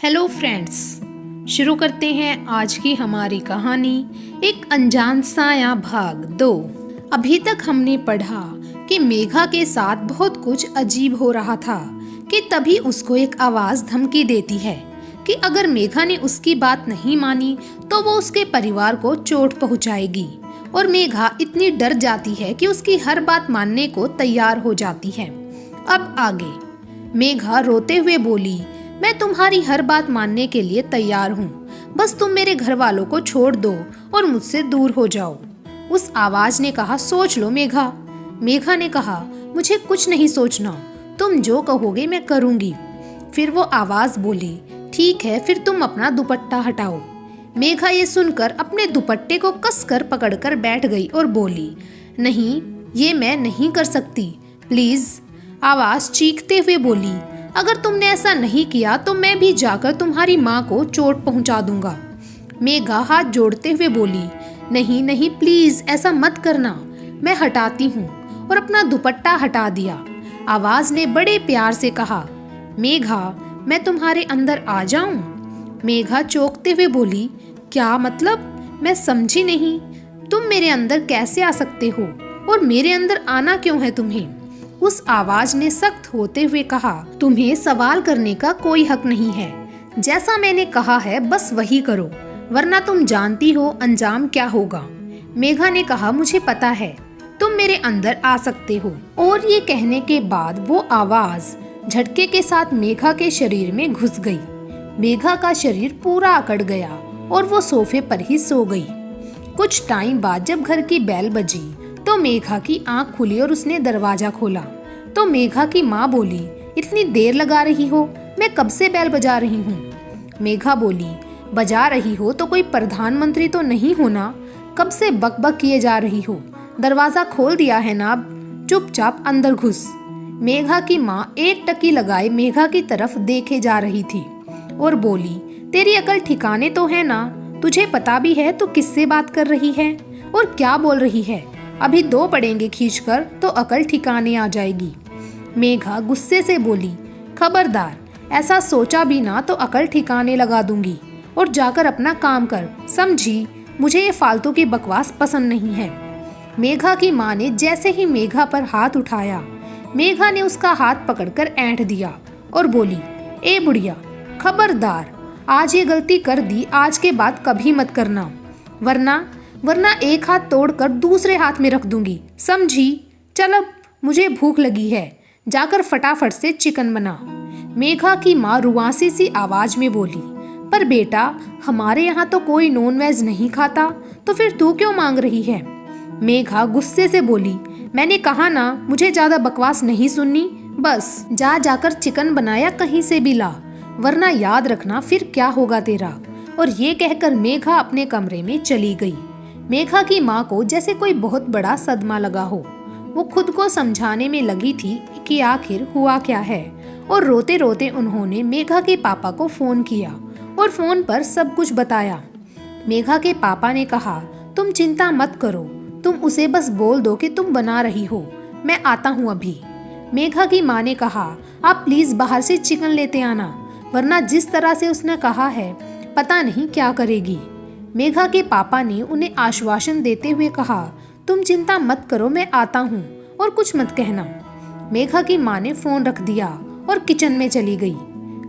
Hello friends, शुरू करते हैं आज की हमारी कहानी एक अनजान साया भाग 2। अभी तक हमने पढ़ा कि मेघा के साथ बहुत कुछ अजीब हो रहा था कि तभी उसको एक आवाज़ धमकी देती है कि अगर मेघा ने उसकी बात नहीं मानी तो वो उसके परिवार को चोट पहुंचाएगी। और मेघा इतनी डर जाती है कि उसकी हर बात मानने को तैयार हो जाती है। अब आगे मेघा रोते हुए बोली, मैं तुम्हारी हर बात मानने के लिए तैयार हूँ, बस तुम मेरे घर वालों को छोड़ दो और मुझसे दूर हो जाओ। उस आवाज ने कहा, सोच लो मेघा। मेघा ने कहा, मुझे कुछ नहीं सोचना, तुम जो कहोगे मैं करूँगी। फिर वो आवाज बोली, ठीक है, फिर तुम अपना दुपट्टा हटाओ। मेघा ये सुनकर अपने दुपट्टे को कसकर पकड़कर बैठ गई और बोली, नहीं, ये मैं नहीं कर सकती, प्लीज। आवाज चीखते हुए बोली, अगर तुमने ऐसा नहीं किया तो मैं भी जाकर तुम्हारी माँ को चोट पहुँचा दूंगा। मेघा हाथ जोड़ते हुए बोली, नहीं नहीं प्लीज ऐसा मत करना, मैं हटाती हूँ, और अपना दुपट्टा हटा दिया। आवाज ने बड़े प्यार से कहा, मेघा, मैं तुम्हारे अंदर आ जाऊं? मेघा चौंकते हुए बोली, क्या मतलब? मैं समझी नहीं, तुम मेरे अंदर कैसे आ सकते हो और मेरे अंदर आना क्यों है तुम्हें? उस आवाज ने सख्त होते हुए कहा, तुम्हें सवाल करने का कोई हक नहीं है। जैसा मैंने कहा है बस वही करो, वरना तुम जानती हो अंजाम क्या होगा। मेघा ने कहा, मुझे पता है, तुम मेरे अंदर आ सकते हो। और ये कहने के बाद वो आवाज झटके के साथ मेघा के शरीर में घुस गई। मेघा का शरीर पूरा अकड़ गया और वो सोफे पर ही सो गई। कुछ टाइम बाद जब घर की बेल बजी तो मेघा की आंख खुली और उसने दरवाजा खोला तो मेघा की माँ बोली, इतनी देर लगा रही हो, मैं कब से बेल बजा रही हूँ। मेघा बोली, बजा रही हो तो कोई प्रधानमंत्री तो नहीं हो ना, कब से बकबक किए जा रही हो, दरवाजा खोल दिया है ना, अब चुपचाप अंदर घुस। मेघा की माँ एक टकी लगाए मेघा की तरफ देखे जा रही थी और बोली, तेरी अकल ठिकाने तो है ना, तुझे पता भी है तो किससे बात कर रही है और क्या बोल रही है? अभी 2 पड़ेंगे खींचकर तो अकल ठिकाने आ जाएगी। मेघा गुस्से से बोली, खबरदार, ऐसा सोचा भी ना तो अकल ठिकाने लगा दूंगी, और जाकर अपना काम कर, समझी? मुझे ये फालतू की बकवास पसंद नहीं है। मेघा की माँ ने जैसे ही मेघा पर हाथ उठाया, मेघा ने उसका हाथ पकड़कर ऐंठ दिया और बोली, ए बुढ़िया, खबरदार, आज ये गलती कर दी, आज के बाद कभी मत करना, वरना एक हाथ तोड़कर दूसरे हाथ में रख दूंगी, समझी? चल अब मुझे भूख लगी है, जाकर फटाफट से चिकन बना। मेघा की माँ रुआसी सी आवाज में बोली, पर बेटा, हमारे यहाँ तो कोई नॉन वेज नहीं खाता, तो फिर तू क्यों मांग रही है? मेघा गुस्से से बोली, मैंने कहा ना, मुझे ज्यादा बकवास नहीं सुननी, बस जाकर चिकन बनाया कहीं से भी ला, वरना याद रखना फिर क्या होगा तेरा। और ये कहकर मेघा अपने कमरे में चली गई। मेघा की माँ को जैसे कोई बहुत बड़ा सदमा लगा हो। वो खुद को समझाने में लगी थी कि आखिर हुआ क्या है, और रोते रोते उन्होंने मेघा के पापा को फोन किया और फोन पर सब कुछ बताया। मेघा के पापा ने कहा, तुम चिंता मत करो, तुम उसे बस बोल दो कि तुम बना रही हो, मैं आता हूँ अभी। मेघा की माँ ने कहा, आप प्लीज बाहर से चिकन लेते आना, वरना जिस तरह से उसने कहा है पता नहीं क्या करेगी। मेघा के पापा ने उन्हें आश्वासन देते हुए कहा, तुम चिंता मत करो, मैं आता हूँ, और कुछ मत कहना। मेघा की माँ ने फोन रख दिया और किचन में चली गई।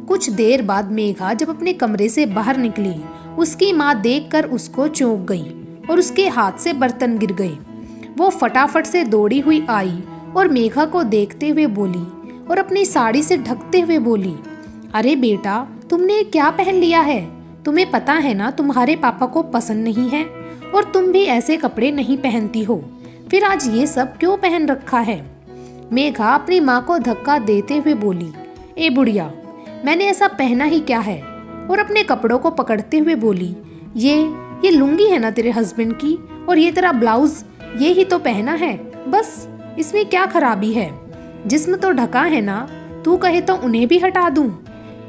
कुछ देर बाद मेघा जब अपने कमरे से बाहर निकली, उसकी माँ देखकर उसको चौंक गई और उसके हाथ से बर्तन गिर गए। वो फटाफट से दौड़ी हुई आई और मेघा को देखते हुए बोली और अपनी साड़ी से ढकते हुए बोली, अरे बेटा, तुमने क्या पहन लिया है? तुम्हें पता है ना तुम्हारे पापा को पसंद नहीं है, और तुम भी ऐसे कपड़े नहीं पहनती हो, फिर आज ये सब क्यों पहन रखा है? मेघा अपनी माँ को धक्का देते हुए बोली, ए बुढ़िया, मैंने ऐसा पहना ही क्या है? और अपने कपड़ों को पकड़ते हुए बोली, ये लुंगी है ना तेरे हस्बैंड की, और ये तेरा ब्लाउज, ये ही तो पहना है, बस इसमें क्या खराबी है? जिस्म तो ढका है ना, तू कहे तो उन्हें भी हटा दूं?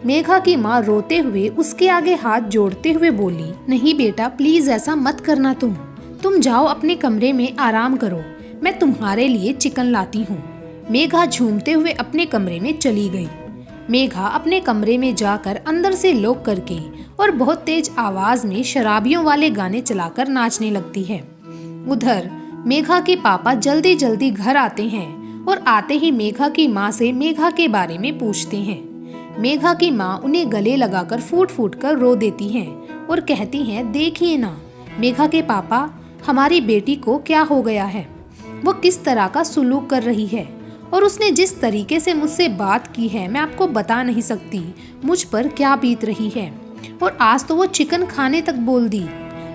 मेघा की माँ रोते हुए उसके आगे हाथ जोड़ते हुए बोली, नहीं बेटा, प्लीज ऐसा मत करना, तुम जाओ अपने कमरे में आराम करो, मैं तुम्हारे लिए चिकन लाती हूँ। मेघा झूमते हुए अपने कमरे में चली गई। मेघा अपने कमरे में जाकर अंदर से लॉक करके और बहुत तेज आवाज में शराबियों वाले गाने चलाकर नाचने लगती है। उधर मेघा के पापा जल्दी जल्दी घर आते हैं और आते ही मेघा की माँ से मेघा के बारे में पूछते हैं। मेघा की माँ उन्हें गले लगाकर फूट फूट कर रो देती हैं और कहती हैं, देखिए ना मेघा के पापा, हमारी बेटी को क्या हो गया है, वो किस तरह का सुलूक कर रही है और उसने जिस तरीके से मुझसे बात की है मैं आपको बता नहीं सकती मुझ पर क्या बीत रही है। और आज तो वो चिकन खाने तक बोल दी।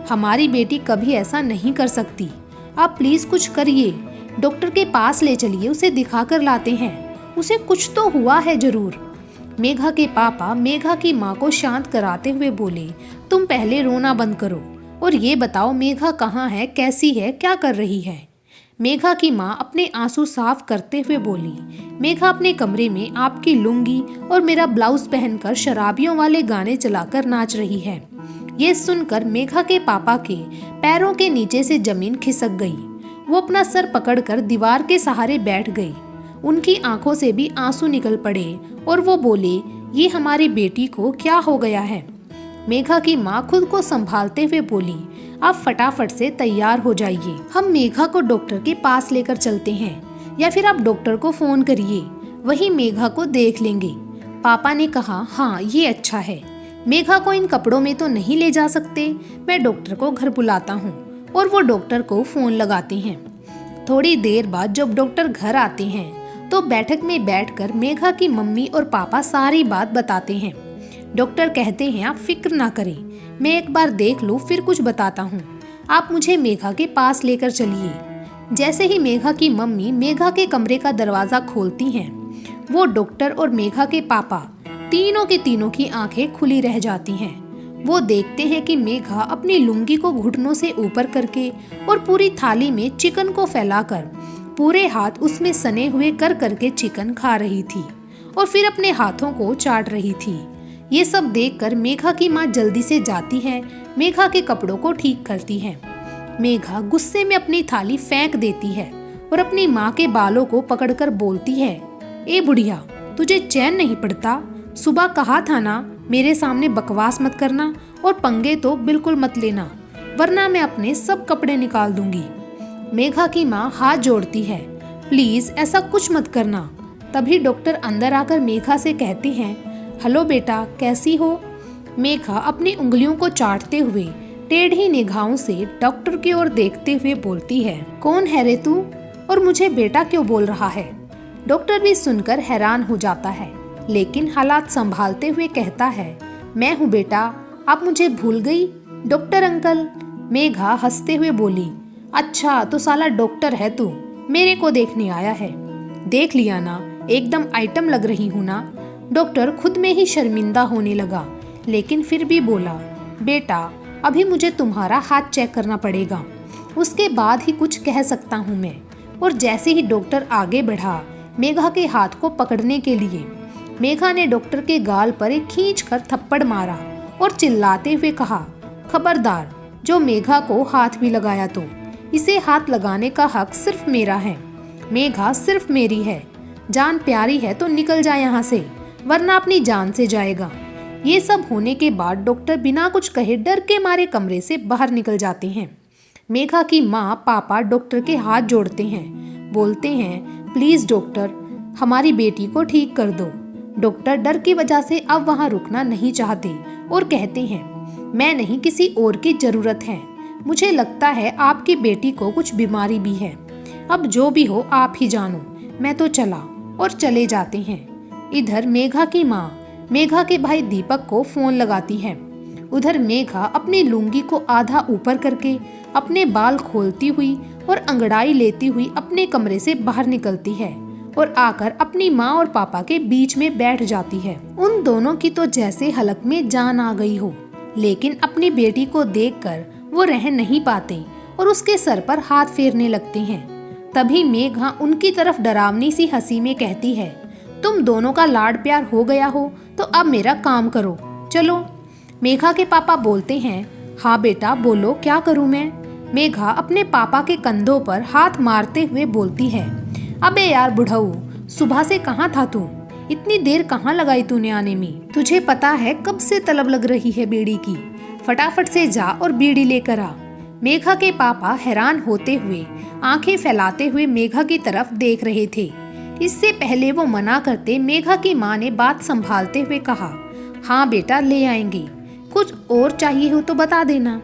हमारी बेटी कभी ऐसा नहीं कर सकती। आप प्लीज कुछ करिए, डॉक्टर के पास ले चलिए, उसे दिखा कर लाते हैं, उसे कुछ तो हुआ है जरूर। मेघा के पापा मेघा की माँ को शांत कराते हुए बोले, तुम पहले रोना बंद करो और ये बताओ मेघा कहाँ है, कैसी है, क्या कर रही है। मेघा की माँ अपने आंसू साफ करते हुए बोली, मेघा अपने कमरे में आपकी लुंगी और मेरा ब्लाउज पहनकर शराबियों वाले गाने चलाकर नाच रही है। ये सुनकर मेघा के पापा के पैरों के नीचे से जमीन खिसक गई। वो अपना सर पकड़कर दीवार के सहारे बैठ गई। उनकी आंखों से भी आंसू निकल पड़े और वो बोले, ये हमारी बेटी को क्या हो गया है। मेघा की माँ खुद को संभालते हुए बोली, आप फटाफट से तैयार हो जाइए, हम मेघा को डॉक्टर के पास लेकर चलते हैं, या फिर आप डॉक्टर को फोन करिए, वही मेघा को देख लेंगे। पापा ने कहा, हाँ ये अच्छा है, मेघा को इन कपड़ों में तो नहीं ले जा सकते, मैं डॉक्टर को घर बुलाता हूँ। और वो डॉक्टर को फोन लगाते हैं। थोड़ी देर बाद जब डॉक्टर घर आते हैं तो बैठक में बैठकर मेघा की मम्मी और पापा सारी बात बताते हैं। डॉक्टर कहते हैं, आप फिक्र ना करें, मैं एक बार देख लूँ फिर कुछ बताता हूँ, आप मुझे मेघा के पास लेकर चलिए। जैसे ही मेघा की मम्मी मेघा के कमरे का दरवाजा खोलती हैं, वो डॉक्टर और मेघा के पापा तीनों के तीनों की आंखें खुली रह जाती हैं। वो देखते हैं कि मेघा अपनी लुंगी को घुटनों से ऊपर करके और पूरी थाली में चिकन को फैलाकर पूरे हाथ उसमें सने हुए कर करके चिकन खा रही थी और फिर अपने हाथों को चाट रही थी। ये सब देखकर मेघा की माँ जल्दी से जाती है, मेघा के कपड़ों को ठीक करती है। मेघा गुस्से में अपनी थाली फेंक देती है और अपनी माँ के बालों को पकड़कर बोलती है, ए बुढ़िया, तुझे चैन नहीं पड़ता, सुबह कहा था ना मेरे सामने बकवास मत करना और पंगे तो बिल्कुल मत लेना, वरना मैं अपने सब कपड़े निकाल दूंगी। मेघा की माँ हाथ जोड़ती है, प्लीज ऐसा कुछ मत करना। तभी डॉक्टर अंदर आकर मेघा से कहते हैं, हेलो बेटा, कैसी हो। मेघा अपनी उंगलियों को चाटते हुए टेढ़ी निगाहों से डॉक्टर की ओर देखते हुए बोलती है, कौन है रे तू और मुझे बेटा क्यों बोल रहा है। डॉक्टर भी सुनकर हैरान हो जाता है, लेकिन हालात संभालते हुए कहता है, मैं हूँ बेटा, आप मुझे भूल गई डॉक्टर अंकल। मेघा हंसते हुए बोली, अच्छा तो साला डॉक्टर है तू, मेरे को देखने आया है। देख लिया ना, एकदम आइटम लग रही हूँ ना। डॉक्टर खुद में ही शर्मिंदा होने लगा, लेकिन फिर भी बोला, बेटा अभी मुझे तुम्हारा हाथ चेक करना पड़ेगा, उसके बाद ही कुछ कह सकता हूँ मैं। और जैसे ही डॉक्टर आगे बढ़ा मेघा के हाथ को पकड़ने के लिए, मेघा ने डॉक्टर के गाल पर एक खींचकर थप्पड़ मारा और चिल्लाते हुए कहा, खबरदार, जो मेघा को हाथ भी लगाया तो इसे हाथ लगाने का हक सिर्फ मेरा है। मेघा सिर्फ मेरी है, जान प्यारी है तो निकल जाए यहाँ से, वरना अपनी जान से जाएगा। ये सब होने के बाद डॉक्टर बिना कुछ कहे डर के मारे कमरे से बाहर निकल जाते हैं। मेघा की माँ पापा डॉक्टर के हाथ जोड़ते हैं, बोलते हैं, प्लीज डॉक्टर, हमारी बेटी को ठीक कर दो। डॉक्टर डर की वजह से अब वहाँ रुकना नहीं चाहते और कहते हैं, मैं नहीं, किसी और की जरूरत है, मुझे लगता है आपकी बेटी को कुछ बीमारी भी है, अब जो भी हो आप ही जानो, मैं तो चला। और चले जाते हैं। इधर मेघा की माँ मेघा के भाई दीपक को फोन लगाती है। उधर मेघा अपनी लुंगी को आधा ऊपर करके अपने बाल खोलती हुई और अंगड़ाई लेती हुई अपने कमरे से बाहर निकलती है और आकर अपनी माँ और पापा के बीच में बैठ जाती है। उन दोनों की तो जैसे हलक में जान आ गई हो, लेकिन अपनी बेटी को देखकर वो रह नहीं पाते और उसके सर पर हाथ फेरने लगते हैं। तभी मेघा उनकी तरफ डरावनी सी हंसी में कहती है, तुम दोनों का लाड प्यार हो गया हो तो अब मेरा काम करो, चलो। मेघा के पापा बोलते हैं, हाँ बेटा बोलो, क्या करूँ मैं। मेघा अपने पापा के कंधों पर हाथ मारते हुए बोलती है, अबे यार बुढ़ऊ, सुबह से कहाँ था तू, इतनी देर कहाँ लगाई तूने आने में? तुझे पता है कब से तलब लग रही है बीड़ी की। फटाफट से जा और बीड़ी लेकर आ। मेघा के पापा हैरान होते हुए आंखें फैलाते हुए मेघा की तरफ देख रहे थे। इससे पहले वो मना करते, मेघा की माँ ने बात संभालते हुए कहा, हाँ बेटा ले आएंगे, कुछ और चाहिए हो तो बता देना।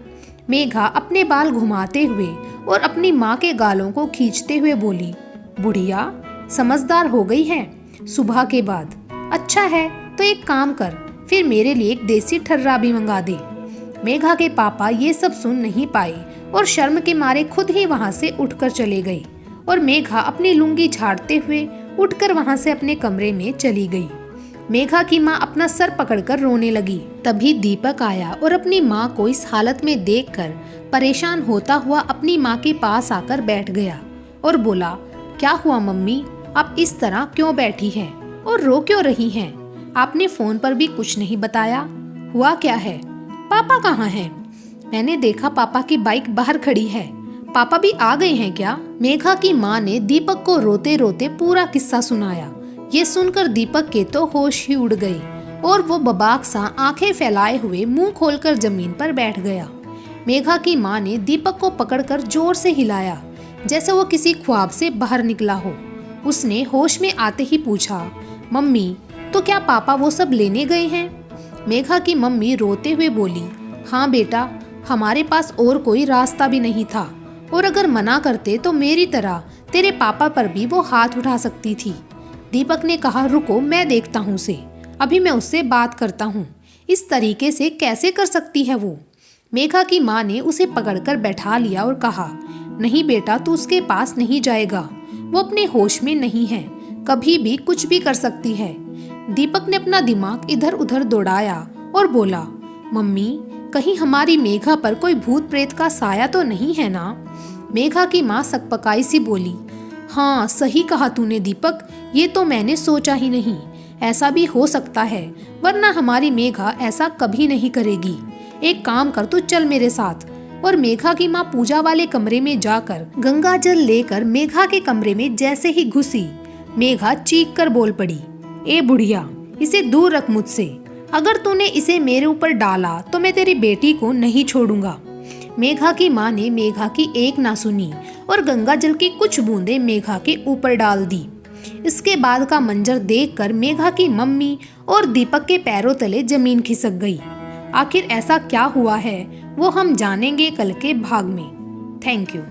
मेघा अपने बाल घुमाते हुए और अपनी माँ के गालों को खींचते हुए बोली, बुढ़िया समझदार हो गई है सुबह के बाद। अच्छा है तो एक काम कर, फिर मेरे लिए एक देसी ठर्रा भी मंगा दे। मेघा के पापा ये सब सुन नहीं पाए और शर्म के मारे खुद ही वहाँ से उठकर चले गए और मेघा अपनी लुंगी झाड़ते हुए उठकर वहाँ से अपने कमरे में चली गई। मेघा की माँ अपना सर पकड़कर रोने लगी। तभी दीपक आया और अपनी माँ को इस हालत में देखकर परेशान होता हुआ अपनी माँ के पास आकर बैठ गया और बोला, क्या हुआ मम्मी, आप इस तरह क्यों बैठी हैं और रो क्यों रही हैं? आपने फोन पर भी कुछ नहीं बताया, हुआ क्या है? पापा कहाँ हैं? मैंने देखा पापा की बाइक बाहर खड़ी है, पापा भी आ गए हैं क्या? मेघा की माँ ने दीपक को रोते रोते पूरा किस्सा सुनाया। ये सुनकर दीपक के तो होश ही उड़ गए और वो बबाक सा आंखें फैलाए हुए मुंह खोलकर जमीन पर बैठ गया। मेघा की माँ ने दीपक को पकड़कर जोर से हिलाया जैसे वो किसी ख्वाब से बाहर निकला हो। उसने होश में आते ही पूछा, मम्मी तो क्या पापा वो सब लेने गए हैं? मेघा की मम्मी रोते हुए बोली, हाँ बेटा, हमारे पास और कोई रास्ता भी नहीं था और अगर मना करते तो मेरी तरह तेरे पापा पर भी वो हाथ उठा सकती थी। दीपक ने कहा, रुको मैं देखता हूँ उसे, अभी मैं उससे बात करता हूँ, इस तरीके से कैसे कर सकती है वो? मेघा की माँ ने उसे पकड़कर बैठा लिया और कहा, नहीं बेटा तू उसके पास नहीं जाएगा, वो अपने होश में नहीं है, कभी भी कुछ भी कर सकती है। दीपक ने अपना दिमाग इधर उधर दौड़ाया और बोला, मम्मी कहीं हमारी मेघा पर कोई भूत प्रेत का साया तो नहीं है ना? मेघा की माँ सकपकाई सी बोली, हाँ सही कहा तूने दीपक, ये तो मैंने सोचा ही नहीं, ऐसा भी हो सकता है, वरना हमारी मेघा ऐसा कभी नहीं करेगी। एक काम कर, तू चल मेरे साथ। और मेघा की माँ पूजा वाले कमरे में जाकर गंगा जल लेकर मेघा के कमरे में जैसे ही घुसी, मेघा चीख कर बोल पड़ी, ए बुढ़िया इसे दूर रख मुझसे, अगर तूने इसे मेरे ऊपर डाला तो मैं तेरी बेटी को नहीं छोड़ूंगा। मेघा की माँ ने मेघा की एक ना सुनी और गंगा जल की कुछ बूंदें मेघा के ऊपर डाल दी। इसके बाद का मंजर देखकर मेघा की मम्मी और दीपक के पैरों तले जमीन खिसक गई। आखिर ऐसा क्या हुआ है वो हम जानेंगे कल के भाग में। Thank you.